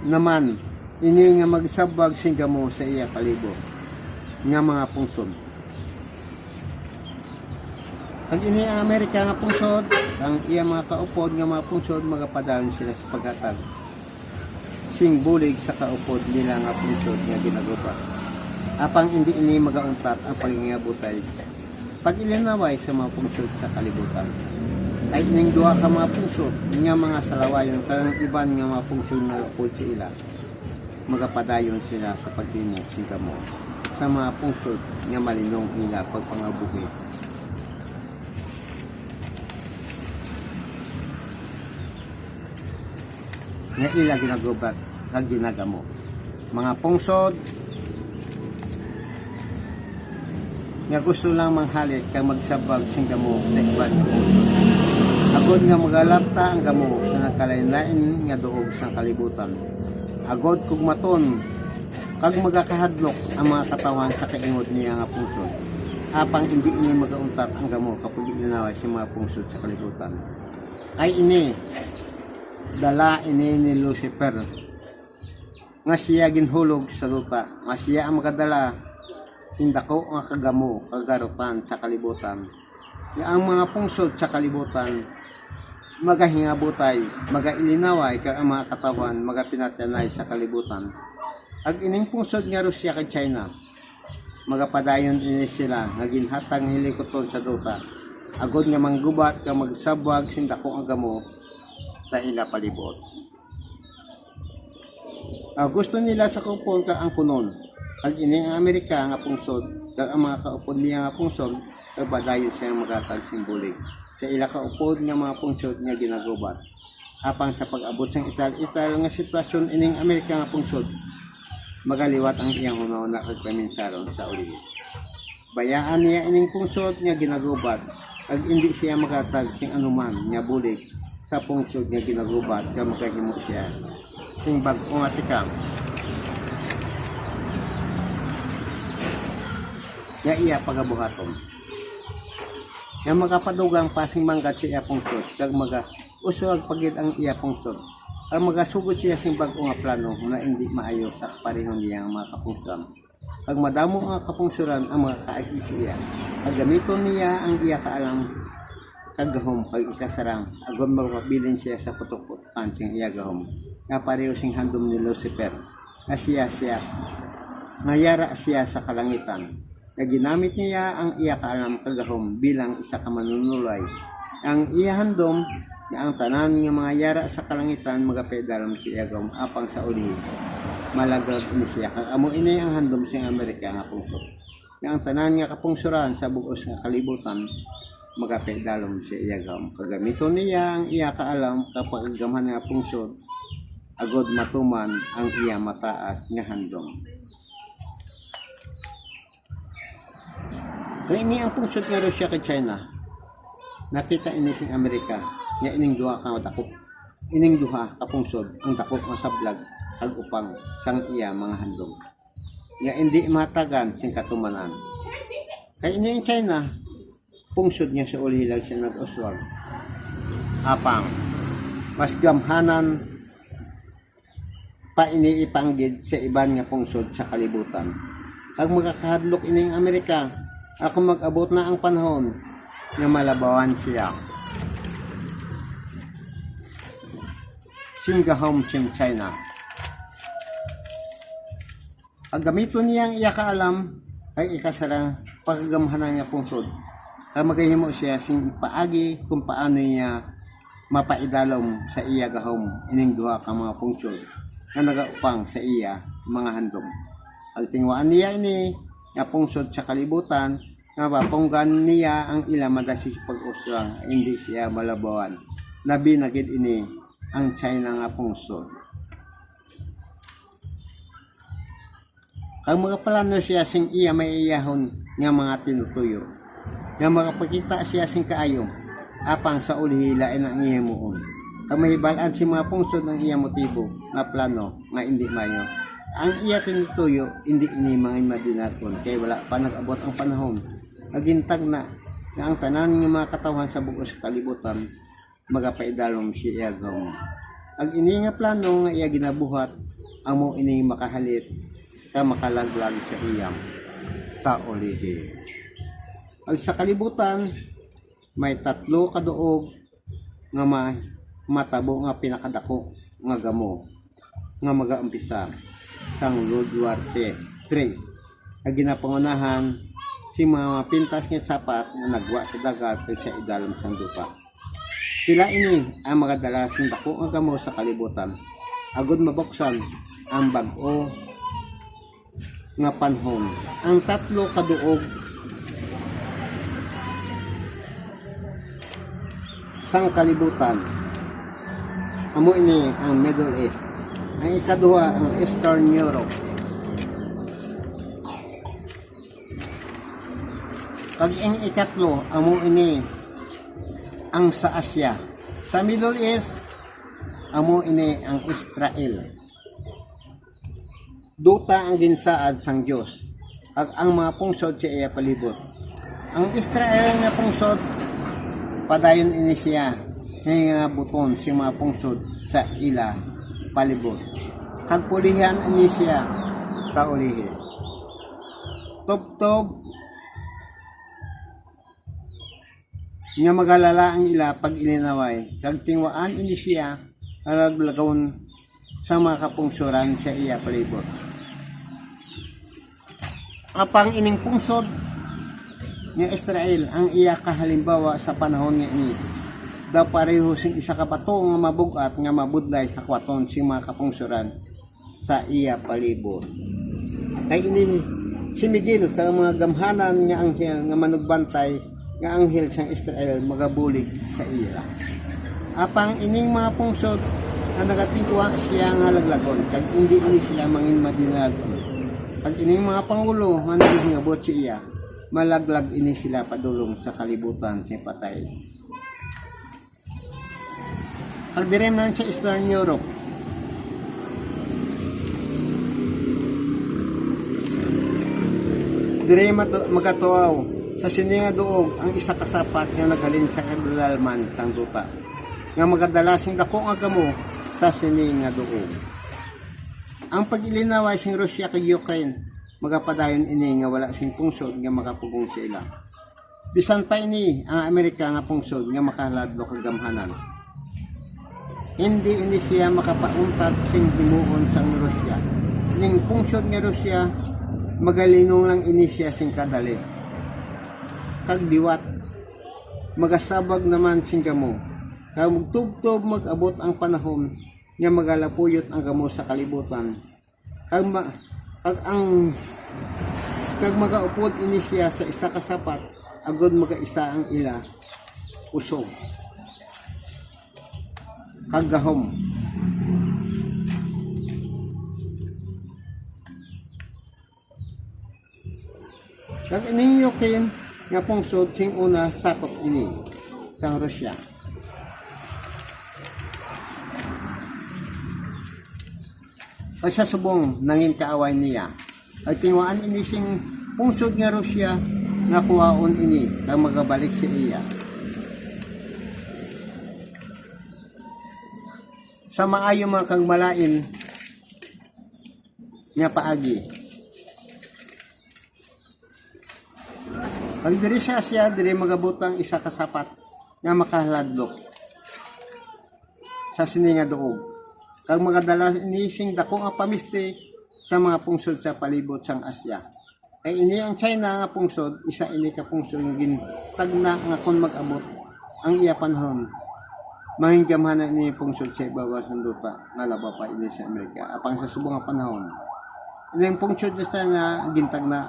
naman ini nga magsabwag singgamo sa iya palibot nga mga pungsod. Ang ini ang Amerika nga pungsod, ang iya mga kaupod nga mga pungsod magapadalon sila sa paghatag sing bulig sa kaupod nila nga pungsod nga ginagupa. Apang hindi ini magauntat ang pagingabutay pag ilinaway sa mga pungsod sa kalibutan. Ay ining duha ka mga pungsod nga mga salawayon kang iban nga mga pungsod nga upod sa ila magapadayon sila sa pagtimok singkamo sa mga pungsod nga malinong ila pagpangabuhi. Nga ila ginagubat kag ginagamo mga pungsod nga gusto lang manghalit kag magsabag sing gamo sa iban nga pungsod. Agod nga magalapta ang gamo sa nagkalain-lain nga duog sa kalibutan. Agod kung maton kag magakahadlok ang mga katawan sa kaingod niya nga pungsod. Apang hindi ini magauntat ang gamo kapag ilinaway sa mga pungsod sa kalibutan. Ay ini dala ini ni Lucifer nga siya ginhulog sa lupa, nga siya ang magadala sindako nga kagamo kagarutan sa kalibutan. Nga ang mga pungsod sa kalibutan magahingabutay, magailinaway kag ang mga katawan magapinatanay sa kalibutan. Ag ining pungsod nga Rusya kag China magapadayon ini sila nga ginhatag hilikoton sa duta. Agod nga manggubat kag magsabwag sindako ang gamo sa ila palibot. Gusto nila sa kupon ka ang kunon. Ag ini ang Amerika nga pungsod kag ang mga kaupod niya nga pungsod kag padayon siya magatag simbolik sa ila kaupod nga mga pungsod nga ginagubat. Apang sa pag-abot sang ital-ital nga sitwasyon ining Amerika nga pungsod magaliwat ang iyang hunahuna kag paminsaron sa uli. Bayaan niya ining pungsod nga ginagubat ag hindi siya magatag sing anuman nga bulig sa pungsod nga ginagubat kag magahimo siya sing bag-o nga tikam nga iya pagabuhaton. Nga makapadugang pasing manggat siya pungsod kag usog pagid ang iya pungsod. Ang magasugod siya sing bag-o nga plano na hindi maayo sa parehon niya ang mga kapungsuran. Kag madamo nga kapungsuran ang mga kaagi siya. Kag gamiton niya ang iya kaalam kagahom kag ikasarang agon magpabilin siya sa putok-putukan sing iya gahom. Nga pareho sing handom ni Lucifer. Nga siya nga yara siya sa kalangitan. Na ginamit niya ang iya kaalam kagahom bilang isa ka manunulay. Ang iya handom na ang tanan nga mga yara sa kalangitan magapedalam siya gahom apang sa uli malagrag ini siya. Kag amo ini ang handom sing Amerika nga pungsod. Na ang tanan nga kapungsuran sa bugos nga kalibutan magapedalom siya gahom. Kagamiton niya ang iya kaalam kapag gamhan nga pungsod agod matuman ang iya mataas nga handom. Kaya ini ang pungsod nga Rusya kag China. Nakita ini sing Amerika nga ining duha ka dakop. Ining duha ka pungsod ang dakop nga sablag ag upang sang iya mga handom. Nga hindi matagan sing katumanan. Kaya ini ang China pungsod nga sa ulihilag siya nag-uswag. Apang mas gamhanan pa iniipanggid sa iban nga pungsod sa kalibutan. Ag magakahadlok ining Amerika ako mag-abot na ang panahon nga malabawan siya. Singgahom sing China. Ang gamiton niyang iya kaalam ay ikasara pagagamhanan niya pungsod. Kaya magahimo siya sing paagi kung paano niya mapaidalom sa iya gahom ining duha ka mga pungsod nga nagaupang sa iya mga handom. Ang tingwaan niya ini nga pungsod sa kalibutan nga mapunggan niya ang ila madasi pag-uswang hindi siya malabawan. Labi na gid ini ang China nga pungsod. Kag mga plano siya sing iya may iyahon nga mga tinutuyo. Nga makapakita siya sing kaayom apang sa ulihi lain ang iya muon. Kag mahibalaan si mga pungsod ang iya motibo nga plano nga hindi mayo. Ang iya tinutuyo hindi ini mga madinaton kay wala pa nag-abot ang panahon. Nagintag na ang tanan ng mga katawan sa bugos kalibutan magapaidalom siya gahom. Ang ini nga plano nga iya ginabuhat amo ini makahalit ka makalaglag sa iyam sa ulihi. Ag sa kalibutan may 3 kaduog nga matabo nga pinakadako nga gamo nga magaumpisa sang Lord Duarte 3 ang ginapangunahan si mga pintas nga sapat nga nagwa sa dagat kay sa idalam sang dupa. Sila ini ang magadalasing dako nga gamo sa kalibutan agud mabuksan ang bag-o nga panhon. Ang 3 kaduog sang kalibutan amo ini ang Middle East, ang ikaduha ang Eastern Europe, pag ang ikatlo amo ini ang sa Asia. Sa Middle East amo ini ang Israel, duta ang ginsaad sang Dios ag ang mga pungsod sa iya palibot. Ang Israel nga pungsod padayon ini siya nga buton si mga pungsod sa ila palibot. Kag pulihan ini siya sa ulihi. Tubtob nga magalala ang ila pag ilinaway. Kag tingwaan ini siya alaglagawon sa mga kapungsuran sa iya palibot. Apang ining pungsod nga Israel ang iya kahalimbawa sa panahon nga ini. Daw pareho sing isa ka bato nga mabugat nga mabudlay sa kwaton si mga kapungsuran sa iya palibot. Kay ini si Miguel sa mga gamhanan nga anghel nga manugbantay nga anghel sang Israel magabulig sa iya. Apang ining mga pungsod nga nagatingwa siya nga laglagon kag hindi ini sila mangin madinagon. Pag ining mga pangulo nga nagingabot si iya malaglag ini sila padulong sa kalibutan sa patay. Pagdirem na sa Eastern Europe, dire magatuaw sa sininga duog ang isa kasapat nga naghalin sa kadalman sang duta nga magadalasing dako nga gamo sa sininga duog. Ang pag-ilinaway sing Russia kay Ukraine magapadayon ini nga wala sing pungsod nga makapugong sa ila. Bisan pa ini ang Amerika nga pungsod nga makaladlo kag gamhanan. Hindi ini siya makapauntad sing himuon sang Russia. Ning pungsod nga Russia magalinong lang ini siya sing kadali. Kag biwat magasabag naman sing gamo. Kag magtubtob mag-abot ang panahon nga magalapuyot ang gamo sa kalibutan. Kag magaupod ini siya sa isa kasapat agud magaisa ang ila usog kag gahom. Kag ining Ukraine nga pungsod sing una sakop ini sang Russia. Pag sa subong nangin kaaway niya ay tinwaan ini sing pungsod nga Russia nga kuwaon ini kang magabalik sa iya. Sa maayo mga kang malain nga paagi. Pag diri sa Asia, diri magabutang isa kasapat nga makahaladlok sa sininga duog. Kag magadala inising dako nga pamiste sa mga pungsod sa palibot sang Asya. Kay ini ang China nga pungsod, isa ini ka pungsod nga gintagna nga kon mag-abot ang iya panahon. Mahinggamhan ini pungsod sa ibabaw ng lupa nga laba pa ini sa Amerika. Apang sa subong nga panahon. Ini ang pungsod sa na gintagna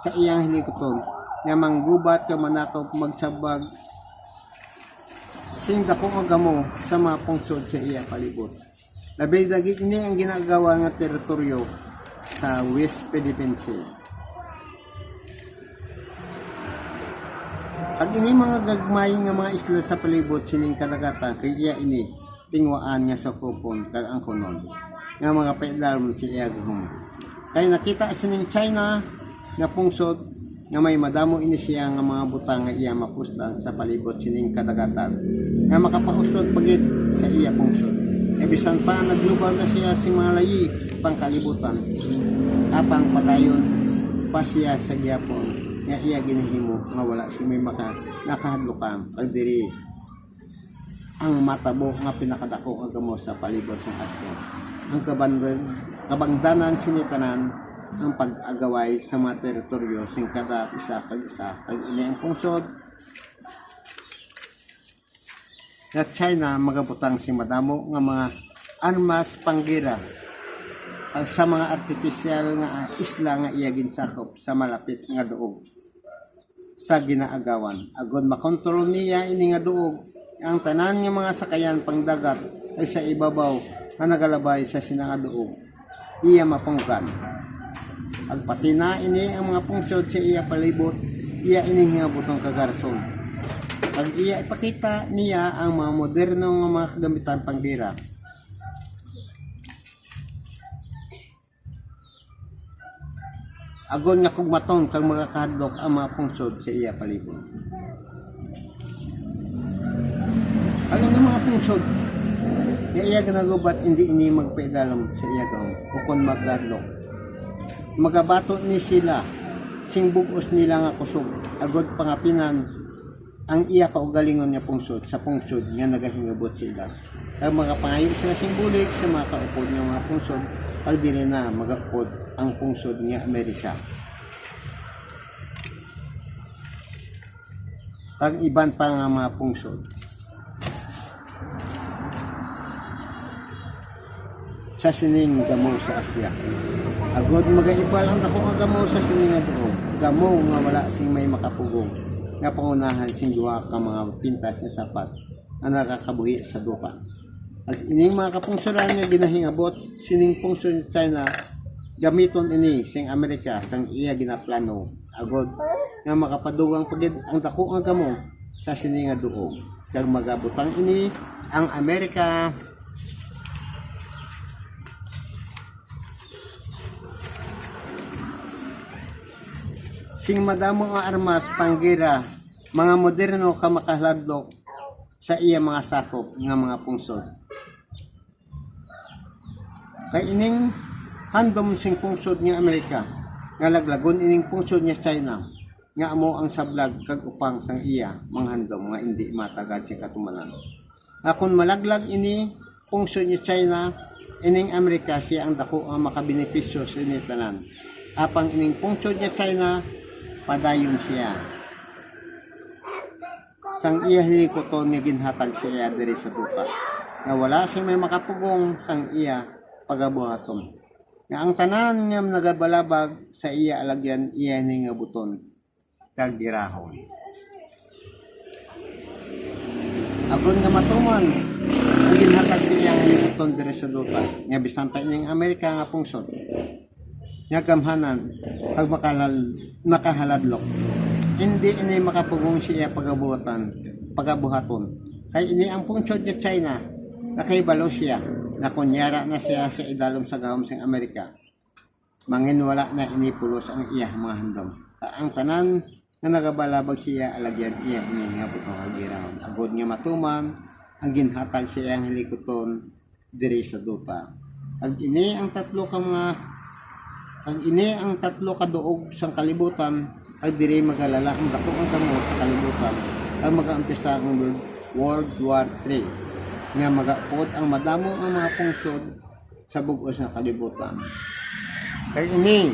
sa iyang hilikoton nga manggubat ka manakaw magsabag sing dako nga gamo sa mga pungsod sa iya palibot. Labi dagi ini ang ginagawa nga teritoryo sa West Philippine Sea. Ang ini mga gagmay nga mga isla sa palibot sining kadagatan kay iya ini tingwaan nga sa kupon kag ang kunon nga mga paidalom si iya gahom. Kay nakita sining China nga pungsod nga may madamo ini siya nga mga butang nga iya mapuslan sa palibot sining kadagatan nga makapausod pagit sa iya pungsod. E bisan pa naglubal na siya si mga layi pangkalibutan apang padayon pa siya sa gyapon nga iya ginahimo nga wala si may nakahadlukan pag diri ang matabo nga pinakadako nga gamo sa palibot sa asya. Ang kabangdanan sinitanan ang pag-agaway sa mga teritoryo sing kada isa kag ini ang pungsod nga China magabutang si madamo nga mga armas panggera sa mga artificial nga isla nga iya ginsakop sa malapit nga duog sa ginaagawan. Agod makontrol niya ini nga duog ang tanan nga mga sakayan pangdagat ay sa ibabaw nga nagalabay sa sinanga duog iya mapungkan. Agpati na ini ang mga pungsod sa iya palibot iya ini nga butong kagarson. Pag iya ipakita niya ang mga moderno nga mga kagamitan panggera. Agon nga kugmaton kag mga kahadlok ang mga pungsod sa iya palibot. Ang mga pungsod nga iya ganagubat hindi ini magpaidalam sa iya gaw o kon magdadlok. Magabato ni sila sing bugos nila nga kusog agod pangapinan ang iya kaugalingon nga pungsod sa pungsod nga nagahingabot sila. Ang mga pangayo sila sing bulik sa mga kaupod nga mga pungsod pag dili na magaupod ang pungsod nga Amerika. Pag iban pa nga mga pungsod sa sining gamo sa Asya. Agod magaibal ang dako nga gamo sa sining nga duog. Gamo nga wala sing may makapugong. Nga pangunahan sing duha ka mga pintas nga sapat na nakakabuhi sa dupa. At ining mga kapungsuran nga ginahingabot sining pungsod sa China gamiton ini sing Amerika sang iya ginaplano. Agod nga makapadugang pagid ang dako nga gamo sa sining nga duog. Kag magabutang ini ang Amerika sing madamo nga armas panggera mga moderno ka makahladlok sa iya mga sakop nga mga pungsod. Kay ining handom sing pungsod nga Amerika nga laglagon ining pungsod nga China nga amo ang sablag kag upang sang iya mga handom nga hindi matagad sa katumanan. Akon malaglag ini pungsod nga China ining Amerika siya ang dako ang makabenepisyo sa ini tanan. Apang ining pungsod nga China padayon siya sang iya hilikoton nga ginhatag siya diri sa duta nga wala sing may makapugong sang iya pagabuhaton nga ang tanan nga nagabalabag sa iya alagyan iya ni nga buton kag girahon. Agon nga matuman ang ginhatag siya nga hilikoton diri sa duta nga bisan pa ining Amerika nga pungsod nga gamhanan pag makahaladlok hindi ini makapugong siya pagabuhaton kay ini ang pungsod sa China nakaibalo siya na kunyara na siya sa idalom sa gahom sa Amerika mangin wala na inipulos ang iya mga handom ang tanan nga nagabalabag siya alagyan iya nga butong agirahon agod nga matuman ang ginhatag siya ang hilikoton diri sa duta ag ini ang tatlo kaduog sang kalibutan ag diri magalala ang dako ang kamo sa kalibutan ang mag-umpisa ang World War III nga magaupod ang madamo ang mga pungsod sa bug-os nga kalibutan. Kay ini